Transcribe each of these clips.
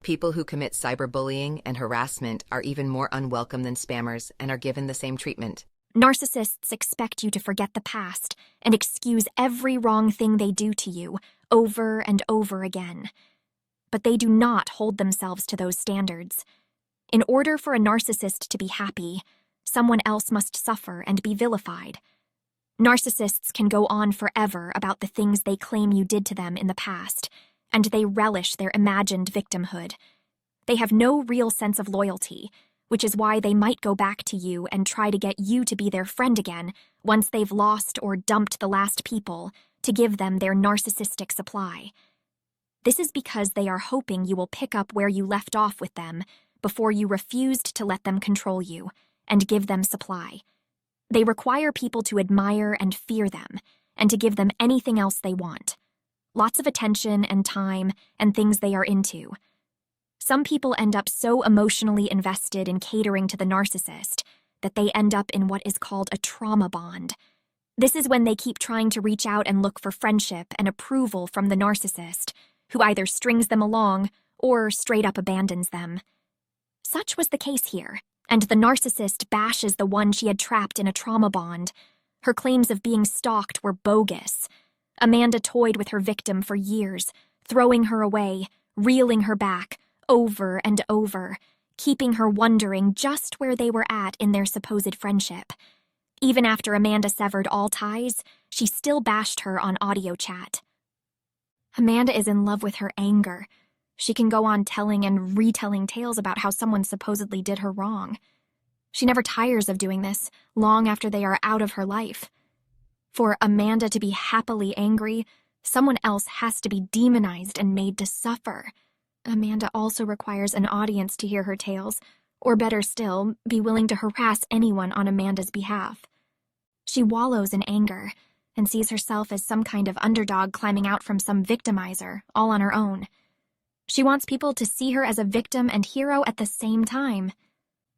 People who commit cyberbullying and harassment are even more unwelcome than spammers and are given the same treatment. Narcissists expect you to forget the past and excuse every wrong thing they do to you over and over again. But they do not hold themselves to those standards. In order for a narcissist to be happy, someone else must suffer and be vilified. Narcissists can go on forever about the things they claim you did to them in the past, and they relish their imagined victimhood. They have no real sense of loyalty, which is why they might go back to you and try to get you to be their friend again once they've lost or dumped the last people to give them their narcissistic supply. This is because they are hoping you will pick up where you left off with them before you refused to let them control you and give them supply. They require people to admire and fear them and to give them anything else they want. Lots of attention and time and things they are into. Some people end up so emotionally invested in catering to the narcissist that they end up in what is called a trauma bond. This is when they keep trying to reach out and look for friendship and approval from the narcissist, who either strings them along or straight up abandons them. Such was the case here, and the narcissist bashes the one she had trapped in a trauma bond. Her claims of being stalked were bogus. Amanda toyed with her victim for years, throwing her away, reeling her back, over and over, keeping her wondering just where they were at in their supposed friendship. Even after Amanda severed all ties, she still bashed her on audio chat. Amanda is in love with her anger. She can go on telling and retelling tales about how someone supposedly did her wrong. She never tires of doing this, long after they are out of her life. For Amanda to be happily angry, someone else has to be demonized and made to suffer. Amanda also requires an audience to hear her tales, or better still, be willing to harass anyone on Amanda's behalf. She wallows in anger and sees herself as some kind of underdog climbing out from some victimizer, all on her own. She wants people to see her as a victim and hero at the same time.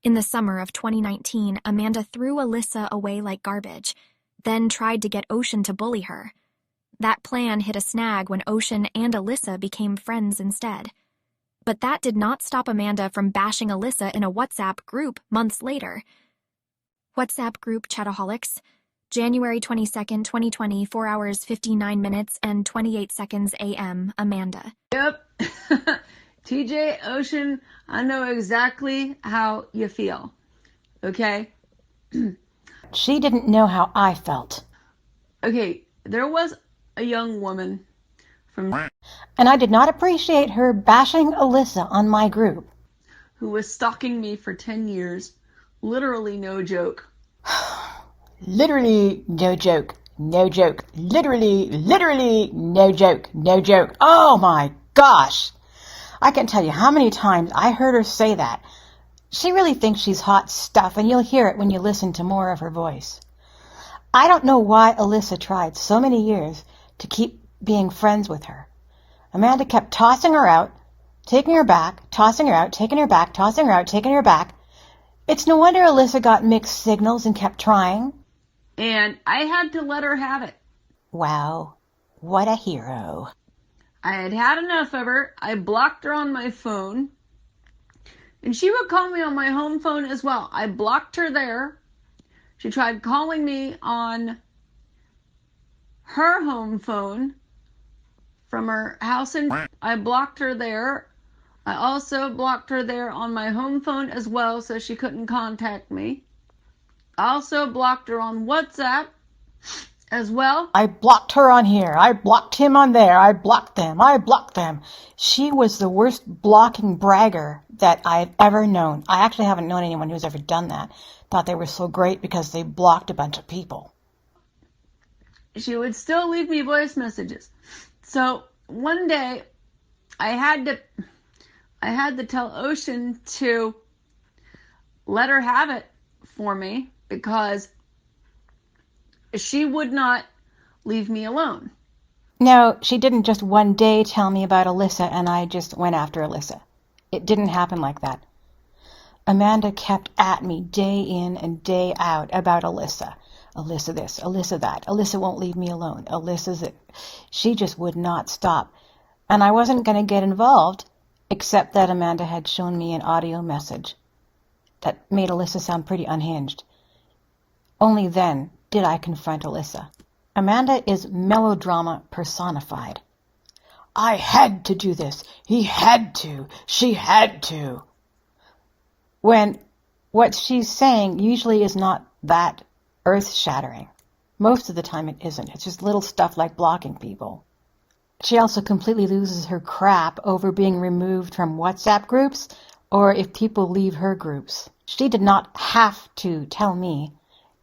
In the summer of 2019, Amanda threw Alyssa away like garbage, then tried to get Ocean to bully her. That plan hit a snag when Ocean and Alyssa became friends instead. But that did not stop Amanda from bashing Alyssa in a WhatsApp group months later. WhatsApp group Chataholics, January 22nd, 2020, 4 hours, 59 minutes, and 28 seconds a.m., Amanda. Yep. TJ, Ocean, I know exactly how you feel. Okay? She didn't know how I felt. Okay, there was a young woman and I did not appreciate her bashing Alyssa on my group, who was stalking me for 10 years. Literally no joke. Literally no joke. No joke. Literally no joke. No joke. Oh my gosh. I can't tell you how many times I heard her say that. She really thinks she's hot stuff, and you'll hear it when you listen to more of her voice. I don't know why Alyssa tried so many years to keep being friends with her. Amanda kept tossing her out, taking her back, tossing her out, taking her back, tossing her out, taking her back. It's no wonder Alyssa got mixed signals and kept trying. And I had to let her have it. Wow, what a hero. I had had enough of her. I blocked her on my phone. And she would call me on my home phone as well. I blocked her there. She tried calling me on her home phone from her house, and I blocked her there. I also blocked her there on my home phone as well, so she couldn't contact me. I also blocked her on WhatsApp as well. I blocked her on here. I blocked him on there. I blocked them. I blocked them. She was the worst blocking bragger that I've ever known. I actually haven't known anyone who's ever done that. Thought they were so great because they blocked a bunch of people. She would still leave me voice messages. So one day I had to tell Ocean to let her have it for me because she would not leave me alone. No, she didn't just one day tell me about Alyssa and I just went after Alyssa. It didn't happen like that. Amanda kept at me day in and day out about Alyssa. Alyssa this, Alyssa that. Alyssa won't leave me alone. Alyssa's it. She just would not stop. And I wasn't going to get involved except that Amanda had shown me an audio message that made Alyssa sound pretty unhinged. Only then did I confront Alyssa. Amanda is melodrama personified. I had to do this. He had to. She had to. When what she's saying usually is not that earth-shattering. Most of the time it isn't. It's just little stuff like blocking people. She also completely loses her crap over being removed from WhatsApp groups or if people leave her groups. She did not have to tell me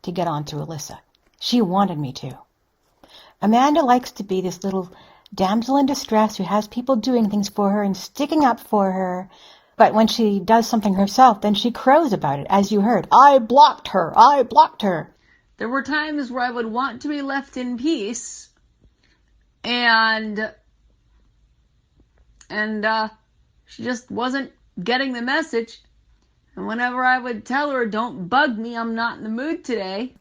to get on to Alyssa. She wanted me to. Amanda likes to be this little damsel in distress who has people doing things for her and sticking up for her. But when she does something herself, then she crows about it, as you heard. I blocked her. I blocked her. There were times where I would want to be left in peace, and she just wasn't getting the message. And whenever I would tell her, don't bug me, I'm not in the mood today.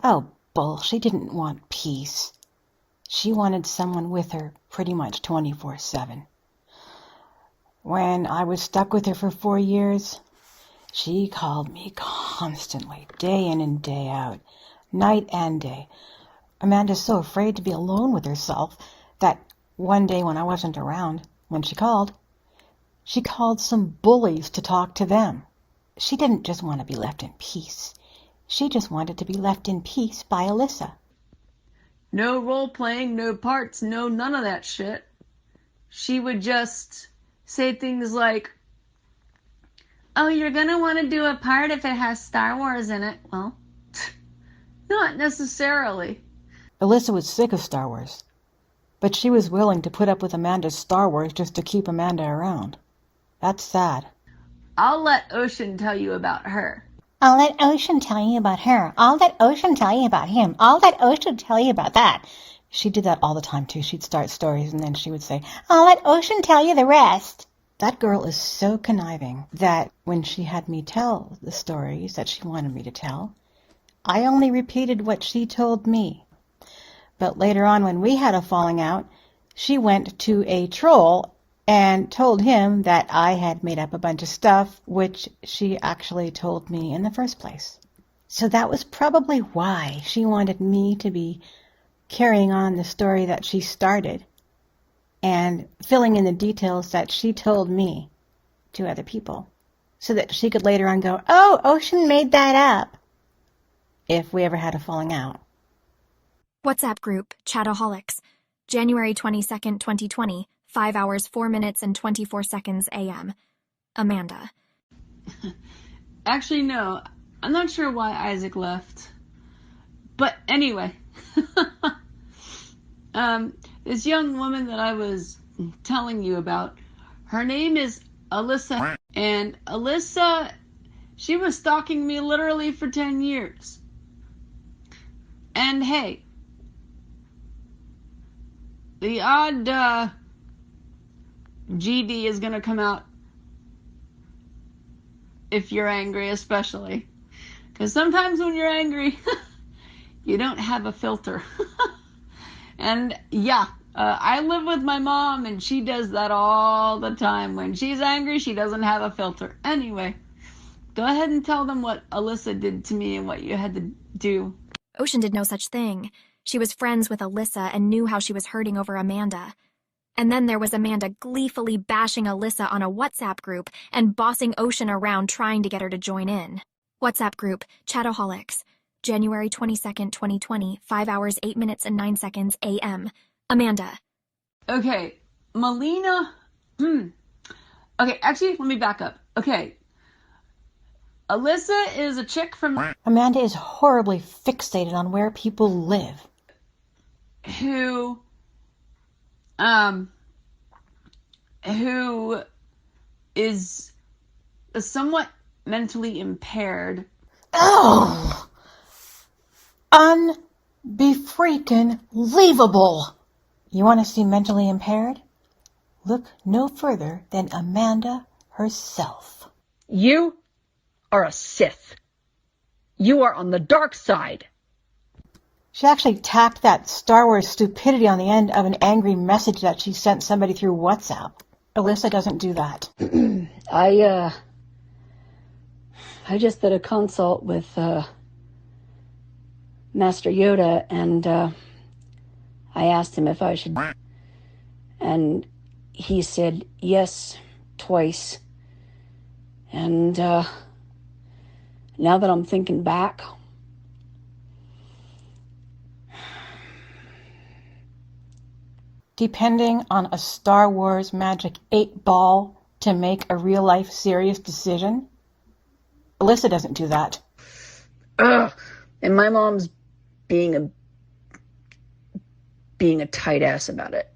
Oh, bull. She didn't want peace. She wanted someone with her pretty much 24/7. When I was stuck with her for 4 years, she called me constantly, day in and day out, night and day. Amanda's so afraid to be alone with herself that one day when I wasn't around, when she called some bullies to talk to them. She didn't just want to be left in peace. She just wanted to be left in peace by Alyssa. No role-playing, no parts, no none of that shit. She would just say things like, oh, you're going to want to do a part if it has Star Wars in it. Well, not necessarily. Alyssa was sick of Star Wars, but she was willing to put up with Amanda's Star Wars just to keep Amanda around. That's sad. I'll let Ocean tell you about her. I'll let Ocean tell you about her. I'll let Ocean tell you about him. I'll let Ocean tell you about that. She did that all the time, too. She'd start stories, and then she would say, I'll let Ocean tell you the rest. That girl is so conniving that when she had me tell the stories that she wanted me to tell, I only repeated what she told me. But later on, when we had a falling out, she went to a troll and told him that I had made up a bunch of stuff, which she actually told me in the first place. So that was probably why she wanted me to be carrying on the story that she started and filling in the details that she told me to other people, so that she could later on go, oh, Ocean made that up, if we ever had a falling out. WhatsApp group, Chataholics, January 22nd, 2020, 5 hours, 4 minutes, and 24 seconds a.m. Amanda. Actually, no. I'm not sure why Isaac left. But anyway. This young woman that I was telling you about, her name is Alyssa. And Alyssa, she was stalking me literally for 10 years. And hey, the odd GD is going to come out if you're angry, especially. Because sometimes when you're angry, you don't have a filter. And yeah, I live with my mom, and she does that all the time. When she's angry, she doesn't have a filter. Anyway, go ahead and tell them what Alyssa did to me and what you had to do. Ocean did no such thing. She was friends with Alyssa and knew how she was hurting over Amanda. And then there was Amanda gleefully bashing Alyssa on a WhatsApp group and bossing Ocean around trying to get her to join in. WhatsApp group, Chataholics, January 22nd, 2020, 5 hours, 8 minutes, and 9 seconds a.m. Amanda. Okay, Melina. Okay, actually, let me back up. Okay. Alyssa is a chick from... Amanda is horribly fixated on where people live. Who is somewhat mentally impaired. Oh! Unbe-freaking-leavable! You want to see mentally impaired? Look no further than Amanda herself. You are a Sith. You are on the dark side. She actually tacked that Star Wars stupidity on the end of an angry message that she sent somebody through WhatsApp. Alyssa doesn't do that. I just did a consult with Master Yoda, and I asked him if I should, and he said yes twice. And now that I'm thinking back, depending on a Star Wars magic 8-ball to make a real-life serious decision? Alyssa doesn't do that. ugh, and my mom's being a tight ass about it.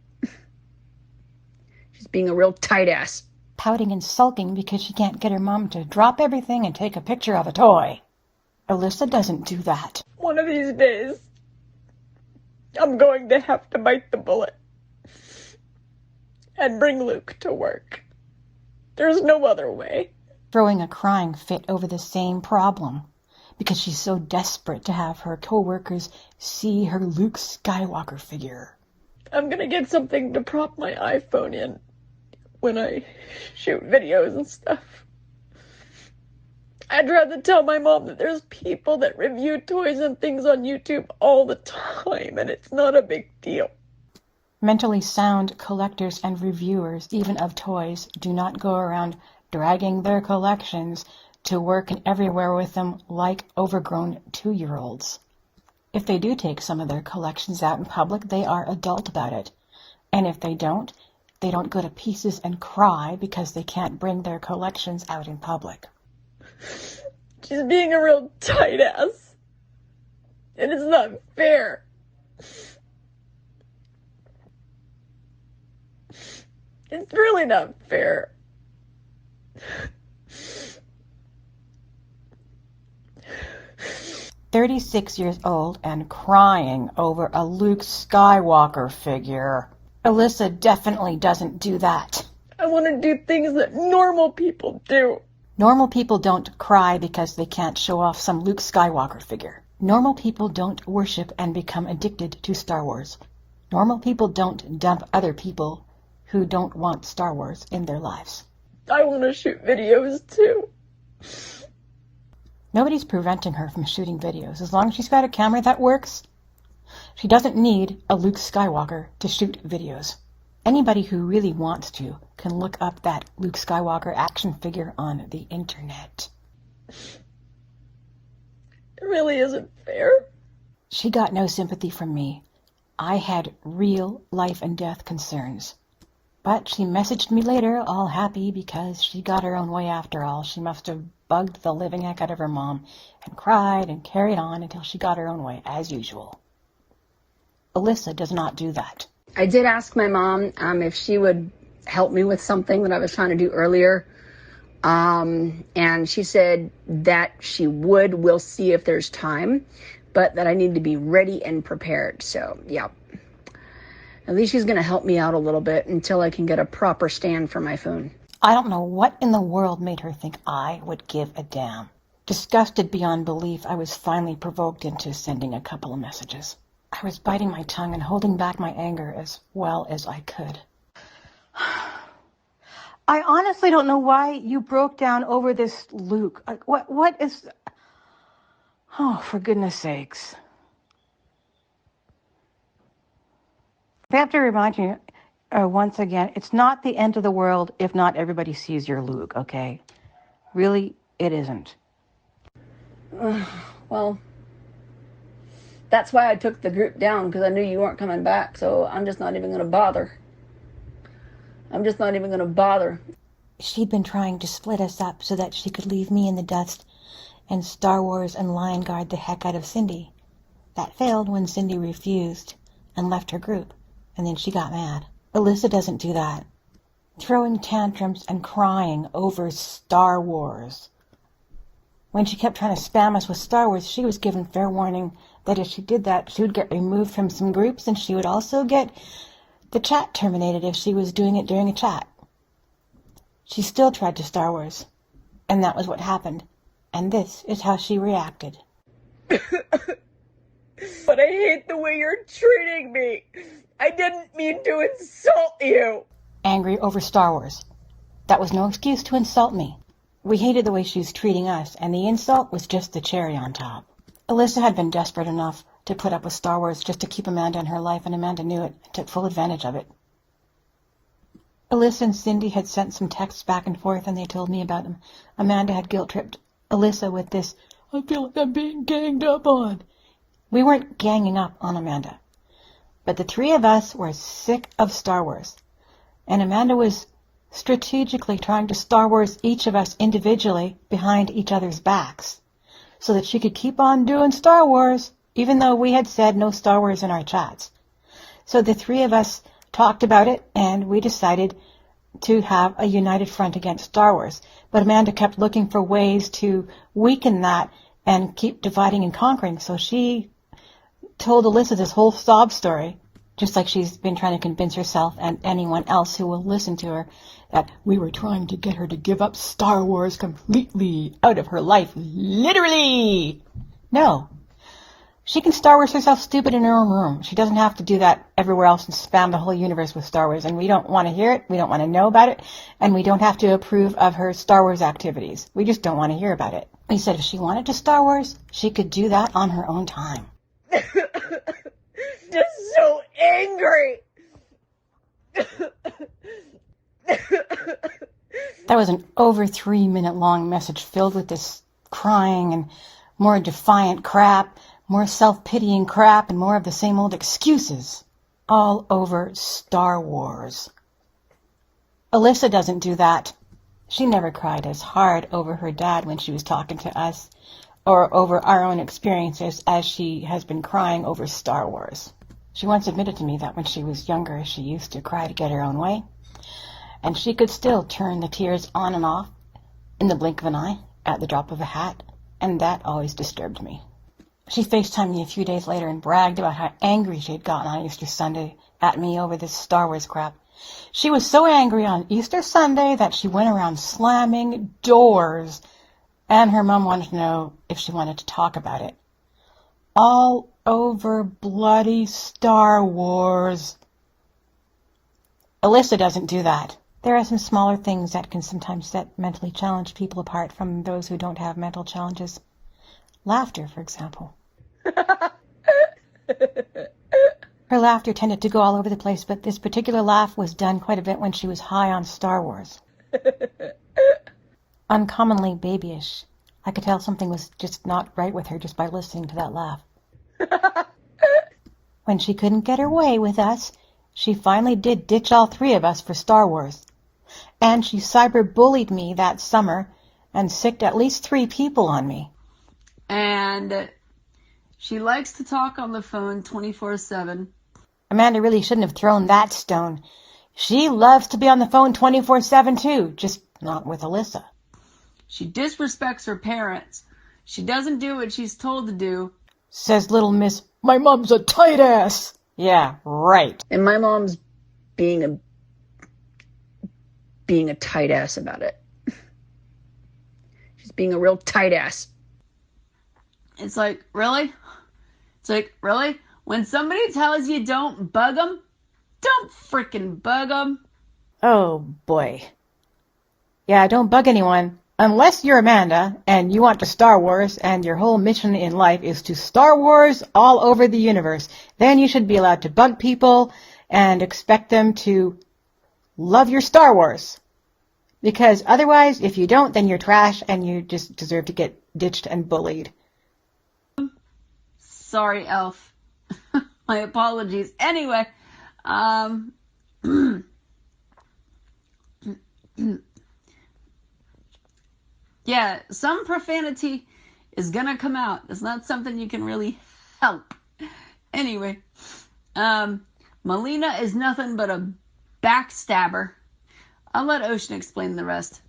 She's being a real tight ass. Pouting and sulking because she can't get her mom to drop everything and take a picture of a toy. Alyssa doesn't do that. One of these days, I'm going to have to bite the bullet and bring Luke to work. There's no other way. Throwing a crying fit over the same problem because she's so desperate to have her co-workers see her Luke Skywalker figure. I'm gonna get something to prop my iPhone in when I shoot videos and stuff. I'd rather tell my mom that there's people that review toys and things on YouTube all the time, and it's not a big deal. Mentally sound collectors and reviewers, even of toys, do not go around dragging their collections to work and everywhere with them like overgrown 2-year-olds. If they do take some of their collections out in public, they are adult about it. And if they don't go to pieces and cry because they can't bring their collections out in public. She's being a real tight ass. And it's not fair. It's really not fair. 36 years old and crying over a Luke Skywalker figure. Alyssa definitely doesn't do that. I want to do things that normal people do. Normal people don't cry because they can't show off some Luke Skywalker figure. Normal people don't worship and become addicted to Star Wars. Normal people don't dump other people who don't want Star Wars in their lives. I want to shoot videos too. Nobody's preventing her from shooting videos. As long as she's got a camera that works, she doesn't need a Luke Skywalker to shoot videos. Anybody who really wants to can look up that Luke Skywalker action figure on the internet. It really isn't fair. She got no sympathy from me. I had real life and death concerns. But she messaged me later, all happy, because she got her own way after all. She must have bugged the living heck out of her mom and cried and carried on until she got her own way, as usual. Alyssa does not do that. I did ask my mom if she would help me with something that I was trying to do earlier. And she said that she would. We'll see if there's time, but that I need to be ready and prepared. So, yeah. At least she's going to help me out a little bit until I can get a proper stand for my phone. I don't know what in the world made her think I would give a damn. Disgusted beyond belief, I was finally provoked into sending a couple of messages. I was biting my tongue and holding back my anger as well as I could. I honestly don't know why you broke down over this Luke. What is... Oh, for goodness sakes. I have to remind you, once again, it's not the end of the world if not everybody sees your Luke, okay? Really, it isn't. Well, that's why I took the group down, because I knew you weren't coming back, so I'm just not even going to bother. She'd been trying to split us up so that she could leave me in the dust and Star Wars and Lion Guard the heck out of Cindy. That failed when Cindy refused and left her group, and then she got mad. Alyssa doesn't do that. Throwing tantrums and crying over Star Wars. When she kept trying to spam us with Star Wars, she was given fair warning that if she did that, she would get removed from some groups, and she would also get the chat terminated if she was doing it during a chat. She still tried to Star Wars, and that was what happened. And this is how she reacted. But I hate the way you're treating me. I didn't mean to insult you. angry over Star Wars. That was no excuse to insult me. We hated the way she was treating us, and the insult was just the cherry on top. Alyssa had been desperate enough to put up with Star Wars just to keep Amanda in her life, and Amanda knew it and took full advantage of it. Alyssa and Cindy had sent some texts back and forth, and they told me about them. Amanda had guilt-tripped Alyssa with this, "I feel like I'm being ganged up on." We weren't ganging up on Amanda, but the three of us were sick of Star Wars, and Amanda was strategically trying to Star Wars each of us individually behind each other's backs so that she could keep on doing Star Wars, even though we had said no Star Wars in our chats. So the three of us talked about it, and we decided to have a united front against Star Wars. But Amanda kept looking for ways to weaken that and keep dividing and conquering. So she told Alyssa this whole sob story, just like she's been trying to convince herself and anyone else who will listen to her that we were trying to get her to give up Star Wars completely out of her life. Literally! No. She can Star Wars herself stupid in her own room. She doesn't have to do that everywhere else and spam the whole universe with Star Wars. And we don't want to hear it. We don't want to know about it. And we don't have to approve of her Star Wars activities. We just don't want to hear about it. We said if she wanted to Star Wars, she could do that on her own time. Just so angry. That was an over 3-minute long message filled with this crying and more defiant crap, more self-pitying crap, and more of the same old excuses, all over Star Wars. Alyssa doesn't do that. She never cried as hard over her dad when she was talking to us, or over our own experiences as she has been crying over Star Wars. She once admitted to me that when she was younger, she used to cry to get her own way, and she could still turn the tears on and off in the blink of an eye, at the drop of a hat, and that always disturbed me. She FaceTimed me a few days later and bragged about how angry she had gotten on Easter Sunday at me over this Star Wars crap. She was so angry on Easter Sunday that she went around slamming doors, and her mom wanted to know if she wanted to talk about it. All over bloody Star Wars. Alyssa doesn't do that. There are some smaller things that can sometimes set mentally challenged people apart from those who don't have mental challenges. Laughter, for example. Her laughter tended to go all over the place, but this particular laugh was done quite a bit when she was high on Star Wars. Uncommonly babyish. I could tell something was just not right with her just by listening to that laugh. When she couldn't get her way with us, she finally did ditch all three of us for Star Wars. And she cyber-bullied me that summer and sicked at least 3 people on me. And she likes to talk on the phone 24/7. Amanda really shouldn't have thrown that stone. She loves to be on the phone 24/7 too, just not with Alyssa. She disrespects her parents. She doesn't do what she's told to do. Says little miss, my mom's a tight ass. Yeah, right. And my mom's being a tight ass about it. She's being a real tight ass. It's like, really? It's like, really? When somebody tells you don't bug them, don't frickin' bug them. Oh, boy. Yeah, don't bug anyone. Unless you're Amanda and you want to Star Wars and your whole mission in life is to Star Wars all over the universe, then you should be allowed to bug people and expect them to love your Star Wars. Because otherwise, if you don't, then you're trash and you just deserve to get ditched and bullied. Sorry, Elf. My apologies. Anyway, yeah, some profanity is gonna come out. It's not something you can really help. Anyway, Melina is nothing but a backstabber. I'll let Ocean explain the rest.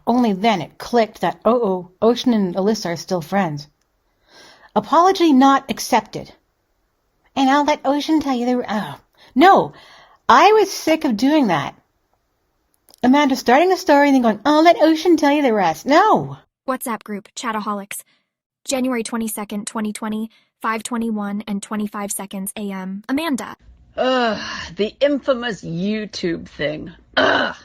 Only then it clicked that, Ocean and Alyssa are still friends. Apology not accepted. And I'll let Ocean tell you no, I was sick of doing that. Amanda starting a story and then going, I'll let Ocean tell you the rest. No. WhatsApp group, Chataholics. January 22nd, 2020, 5:21 and 25 seconds a.m. Amanda. The infamous YouTube thing. Ugh.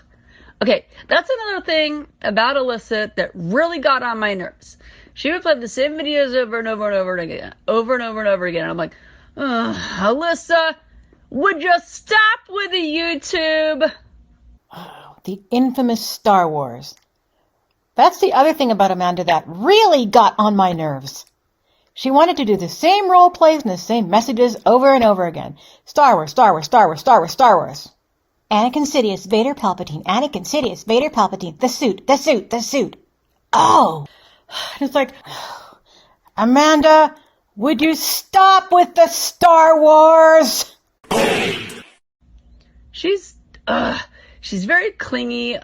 Okay, that's another thing about Alyssa that really got on my nerves. She would play the same videos over and over and over again. Over and over and over again. I'm like, Alyssa, would you stop with the YouTube? Oh, the infamous Star Wars. That's the other thing about Amanda that really got on my nerves. She wanted to do the same role plays and the same messages over and over again. Star Wars, Star Wars, Star Wars, Star Wars, Star Wars. Anakin Sidious, Vader Palpatine, Anakin Sidious, Vader Palpatine, the suit, the suit, the suit. Oh! It's like, Amanda, would you stop with the Star Wars? She's very clingy,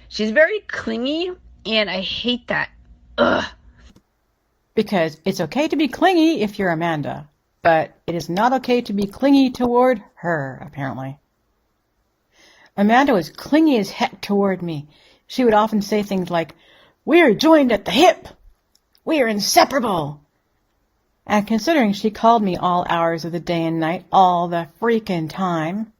she's very clingy, and I hate that. Ugh. Because it's okay to be clingy if you're Amanda, but it is not okay to be clingy toward her, apparently. Amanda was clingy as heck toward me. She would often say things like, "We're joined at the hip. We are inseparable." And considering she called me all hours of the day and night, all the freaking time,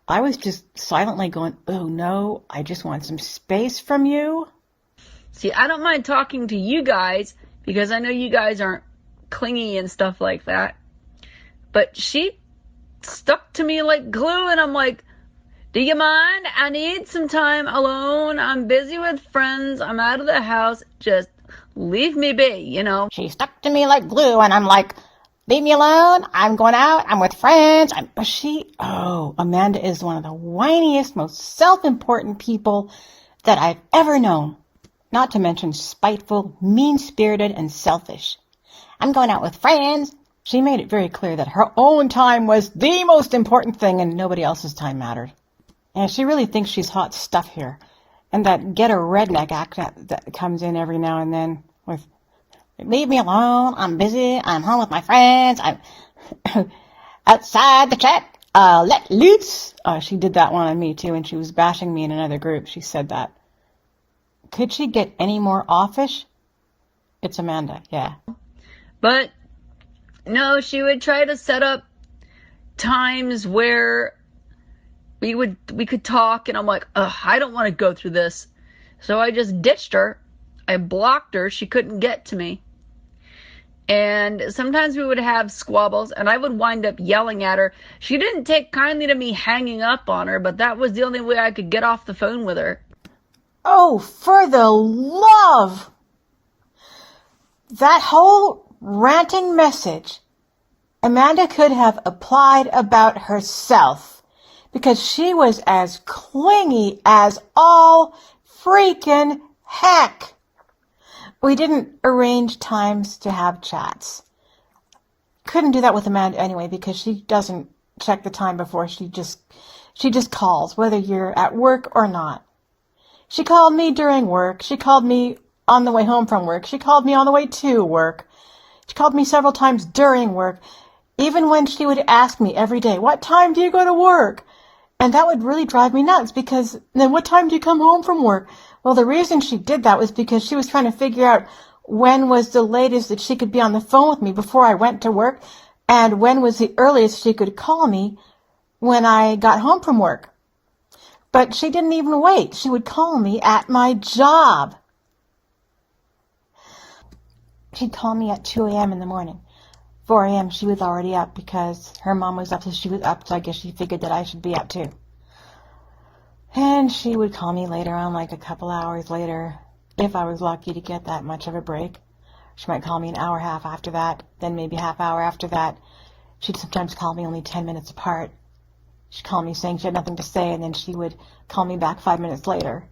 I was just silently going, "Oh no, I just want some space from you." See, I don't mind talking to you guys because I know you guys aren't clingy and stuff like that. But she stuck to me like glue, and I'm like, do you mind? I need some time alone. I'm busy with friends. I'm out of the house. Just leave me be, you know. She stuck to me like glue, and I'm like, leave me alone. I'm going out. I'm with friends. Amanda is one of the whiniest, most self-important people that I've ever known. Not to mention spiteful, mean-spirited, and selfish. I'm going out with friends. She made it very clear that her own time was the most important thing and nobody else's time mattered. And she really thinks she's hot stuff here. And that get a redneck accent that comes in every now and then with, leave me alone, I'm busy, I'm home with my friends, I'm outside the chat, let loose. She did that one on me too, and she was bashing me in another group. She said that. Could she get any more offish? It's Amanda, yeah. But no, she would try to set up times where we could talk, and I'm like, I don't want to go through this. So I just ditched her. I blocked her. She couldn't get to me. And sometimes we would have squabbles, and I would wind up yelling at her. She didn't take kindly to me hanging up on her, but that was the only way I could get off the phone with her. Oh, for the love! That whole ranting message, Amanda could have applied about herself, because she was as clingy as all freaking heck. We didn't arrange times to have chats. Couldn't do that with Amanda anyway, because she doesn't check the time before. She just calls, whether you're at work or not. She called me during work. She called me on the way home from work. She called me on the way to work. She called me several times during work, even when she would ask me every day, what time do you go to work? And that would really drive me nuts, because then what time do you come home from work? Well, the reason she did that was because she was trying to figure out when was the latest that she could be on the phone with me before I went to work, and when was the earliest she could call me when I got home from work. But she didn't even wait. She would call me at my job. She'd call me at 2 a.m. in the morning. 4 a.m. she was already up because her mom was up, so she was up, so I guess she figured that I should be up too. And she would call me later on, like a couple hours later, if I was lucky to get that much of a break. She might call me an hour and a half after that, then maybe a half hour after that. She'd sometimes call me only 10 minutes apart. She'd call me saying she had nothing to say, and then she would call me back 5 minutes later.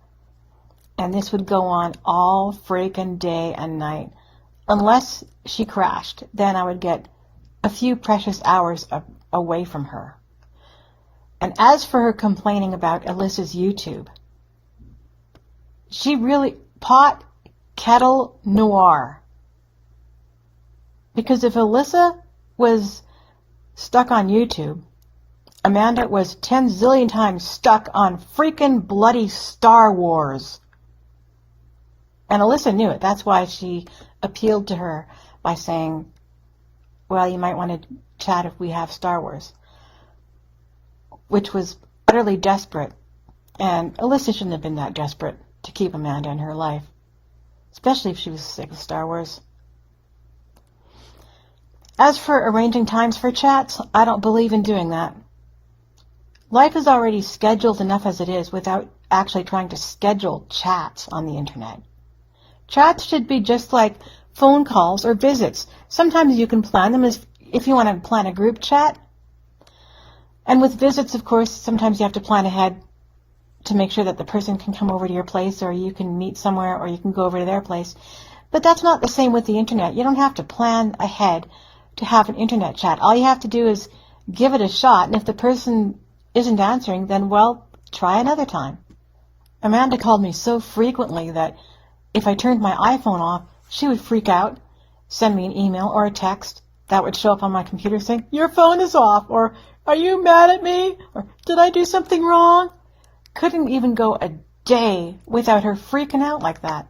And this would go on all freaking day and night. Unless she crashed, then I would get a few precious hours away from her. And as for her complaining about Alyssa's YouTube, she really pot kettle noir. Because if Alyssa was stuck on YouTube, Amanda was 10 zillion times stuck on freaking bloody Star Wars. And Alyssa knew it. That's why she appealed to her by saying, well, you might want to chat if we have Star Wars, which was utterly desperate. And Alyssa shouldn't have been that desperate to keep Amanda in her life, especially if she was sick of Star Wars. As for arranging times for chats, I don't believe in doing that. Life is already scheduled enough as it is without actually trying to schedule chats on the internet. Chats should be just like phone calls or visits. Sometimes you can plan them as if you want to plan a group chat. And with visits, of course, sometimes you have to plan ahead to make sure that the person can come over to your place, or you can meet somewhere, or you can go over to their place. But that's not the same with the internet. You don't have to plan ahead to have an internet chat. All you have to do is give it a shot, and if the person isn't answering, then, well, try another time. Amanda called me so frequently that if I turned my iPhone off, she would freak out, send me an email or a text that would show up on my computer saying, "Your phone is off," or "Are you mad at me?" or "Did I do something wrong?" Couldn't even go a day without her freaking out like that.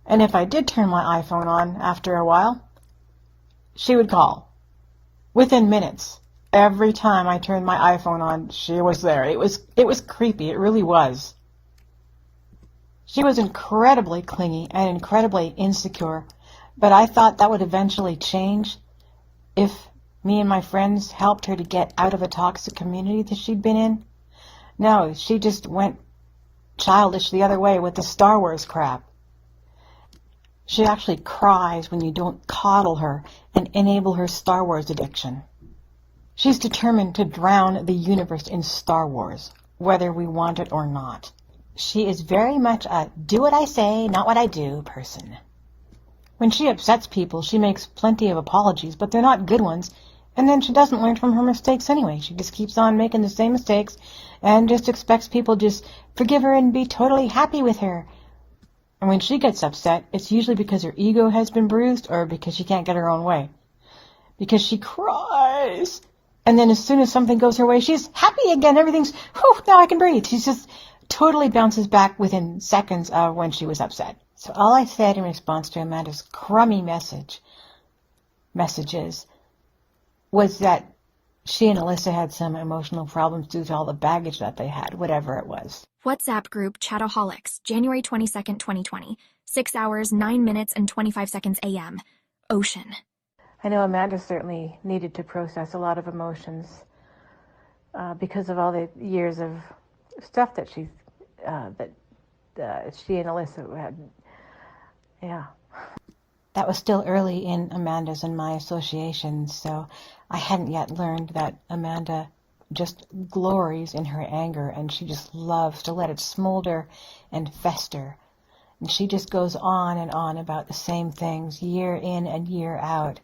And if I did turn my iPhone on after a while, she would call. Within minutes. Every time I turned my iPhone on, she was there. It was creepy. It really was. She was incredibly clingy and incredibly insecure, but I thought that would eventually change if me and my friends helped her to get out of a toxic community that she'd been in. No, she just went childish the other way with the Star Wars crap. She actually cries when you don't coddle her and enable her Star Wars addiction. She's determined to drown the universe in Star Wars, whether we want it or not. She is very much a do what I say, not what I do person. When she upsets people, she makes plenty of apologies, but they're not good ones, and then she doesn't learn from her mistakes anyway. She just keeps on making the same mistakes and just expects people to just forgive her and be totally happy with her. And when she gets upset, it's usually because her ego has been bruised or because she can't get her own way. Because she cries. And then as soon as something goes her way, she's happy again. Everything's, whew, now I can breathe. She just totally bounces back within seconds of when she was upset. So all I said in response to Amanda's crummy messages was that she and Alyssa had some emotional problems due to all the baggage that they had, whatever it was. WhatsApp group Chataholics, January 22nd, 2020. 6 hours, 9 minutes, and 25 seconds a.m. Ocean. I know Amanda certainly needed to process a lot of emotions because of all the years of stuff that she and Alyssa had. Yeah. That was still early in Amanda's and my association, so I hadn't yet learned that Amanda just glories in her anger, and she just loves to let it smolder and fester. And she just goes on and on about the same things year in and year out,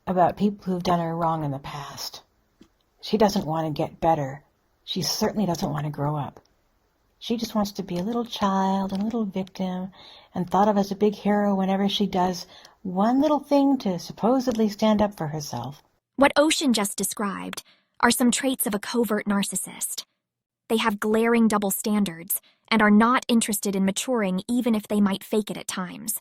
about people who've done her wrong in the past. She doesn't want to get better. She certainly doesn't want to grow up. She just wants to be a little child, a little victim, and thought of as a big hero whenever she does one little thing to supposedly stand up for herself. What Ocean just described are some traits of a covert narcissist. They have glaring double standards and are not interested in maturing even if they might fake it at times.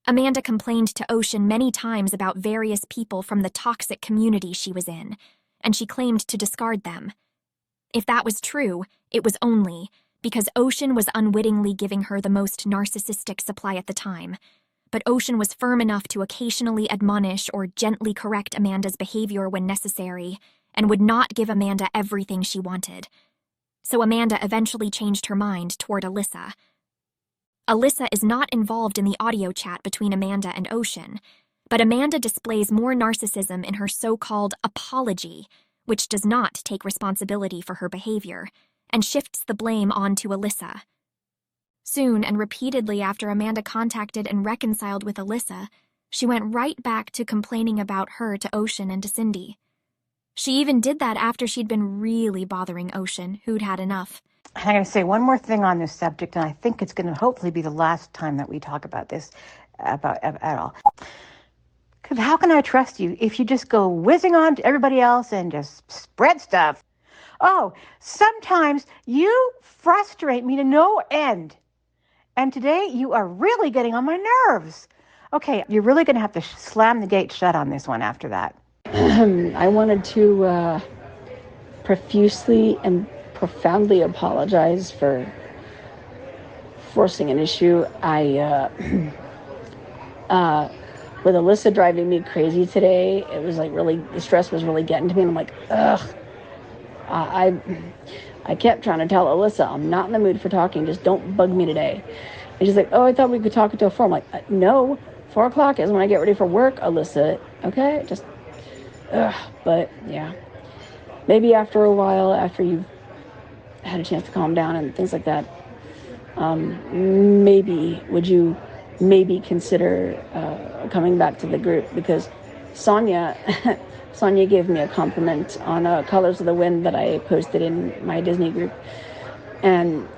Amanda complained to Ocean many times about various people from the toxic community she was in, and she claimed to discard them. If that was true, it was only because Ocean was unwittingly giving her the most narcissistic supply at the time. But Ocean was firm enough to occasionally admonish or gently correct Amanda's behavior when necessary, and would not give Amanda everything she wanted. So Amanda eventually changed her mind toward Alyssa. Alyssa is not involved in the audio chat between Amanda and Ocean, but Amanda displays more narcissism in her so-called apology, which does not take responsibility for her behavior, and shifts the blame onto Alyssa. Soon and repeatedly after Amanda contacted and reconciled with Alyssa, she went right back to complaining about her to Ocean and to Cindy. She even did that after she'd been really bothering Ocean, who'd had enough. I'm going to say one more thing on this subject, and I think it's going to hopefully be the last time that we talk about this at all. Because how can I trust you if you just go whizzing on to everybody else and just spread stuff? Oh, sometimes you frustrate me to no end. And today you are really getting on my nerves. Okay, you're really going to have to slam the gate shut on this one after that. I wanted to profusely and profoundly apologize for forcing an issue. With Alyssa driving me crazy today, it was like really, the stress was really getting to me, and I'm like, ugh. I kept trying to tell Alyssa, I'm not in the mood for talking, just don't bug me today. And she's like, oh, I thought we could talk until 4. I'm like, no, 4 o'clock is when I get ready for work, Alyssa, okay? Just, ugh. But yeah, maybe after a while, after you've had a chance to calm down and things like that, would you consider coming back to the group? Because Sonia gave me a compliment on Colors of the Wind that I posted in my Disney group, and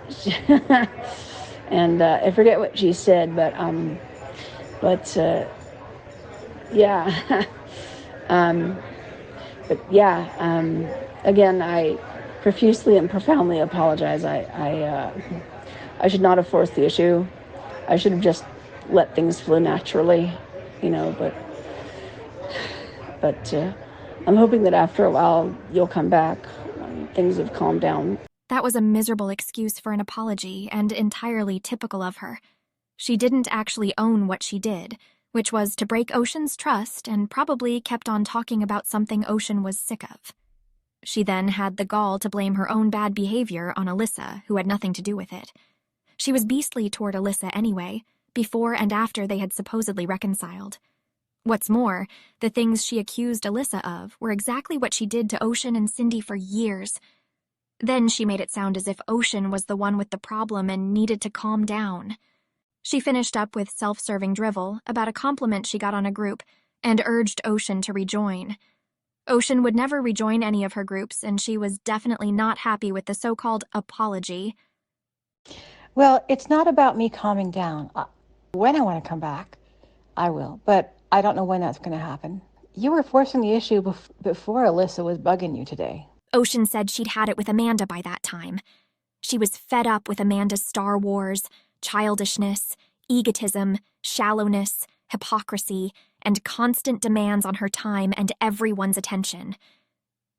and I forget what she said, but yeah. Again, I profusely and profoundly apologize. I should not have forced the issue. I should have just let things flow naturally, but I'm hoping that after a while you'll come back when things have calmed down. That was a miserable excuse for an apology and entirely typical of her. She didn't actually own what she did, which was to break Ocean's trust and probably kept on talking about something Ocean was sick of. She then had the gall to blame her own bad behavior on Alyssa, who had nothing to do with it. She was beastly toward Alyssa anyway, before and after they had supposedly reconciled. What's more, the things she accused Alyssa of were exactly what she did to Ocean and Cindy for years. Then she made it sound as if Ocean was the one with the problem and needed to calm down. She finished up with self-serving drivel about a compliment she got on a group and urged Ocean to rejoin. Ocean would never rejoin any of her groups, and she was definitely not happy with the so-called apology. Well, it's not about me calming down. When I want to come back, I will, but I don't know when that's going to happen. You were forcing the issue before Alyssa was bugging you today. Ocean said she'd had it with Amanda by that time. She was fed up with Amanda's Star Wars, childishness, egotism, shallowness, hypocrisy, and constant demands on her time and everyone's attention.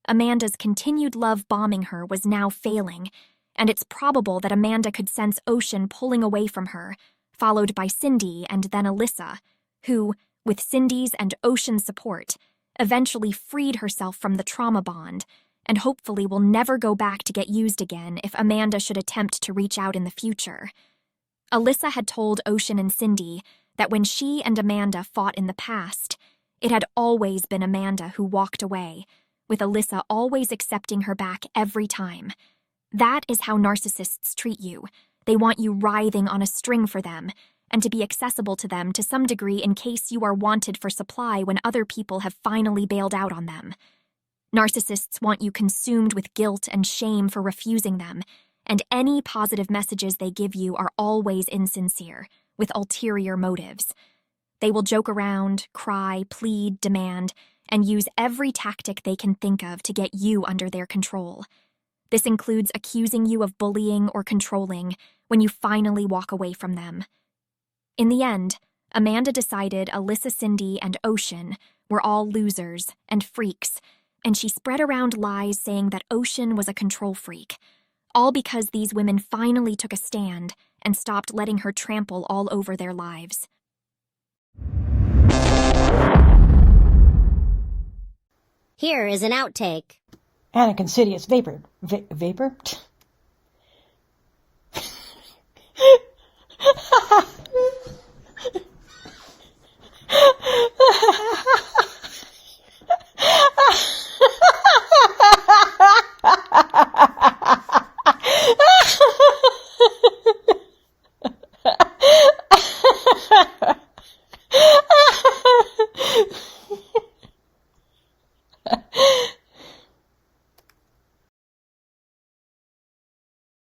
Amanda's continued love bombing her was now failing, and it's probable that Amanda could sense Ocean pulling away from her, followed by Cindy and then Alyssa, who, with Cindy's and Ocean's support, eventually freed herself from the trauma bond, and hopefully will never go back to get used again if Amanda should attempt to reach out in the future. Alyssa had told Ocean and Cindy that when she and Amanda fought in the past, it had always been Amanda who walked away, with Alyssa always accepting her back every time. That is how narcissists treat you. They want you writhing on a string for them, and to be accessible to them to some degree in case you are wanted for supply when other people have finally bailed out on them. Narcissists want you consumed with guilt and shame for refusing them, and any positive messages they give you are always insincere, with ulterior motives. They will joke around, cry, plead, demand, and use every tactic they can think of to get you under their control. This includes accusing you of bullying or controlling when you finally walk away from them. In the end, Amanda decided Alyssa, Cindy, and Ocean were all losers and freaks, and she spread around lies saying that Ocean was a control freak, all because these women finally took a stand and stopped letting her trample all over their lives. Here is an outtake. And a insidious vapor. Vapor?